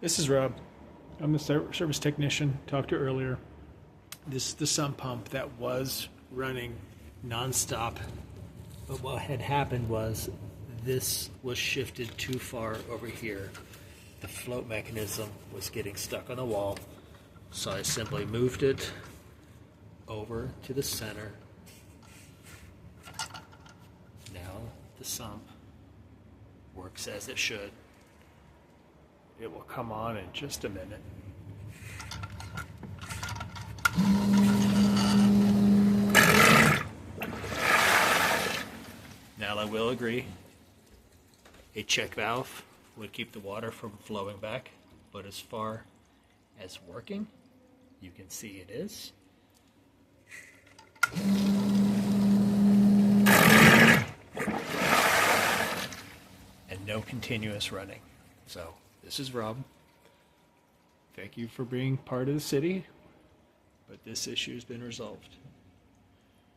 This is Rob. I'm the service technician talked to earlier. This is the sump pump that was running nonstop. But what had happened was this was shifted too far over here. The float mechanism was getting stuck on the wall. So I simply moved it over to the center. Now the sump works as it should. It will come on in just a minute. Now I will agree, a check valve would keep the water from flowing back, but as far as working, you can see it is. And no continuous running. So this is Rob. Thank you for being part of the city, but this issue has been resolved.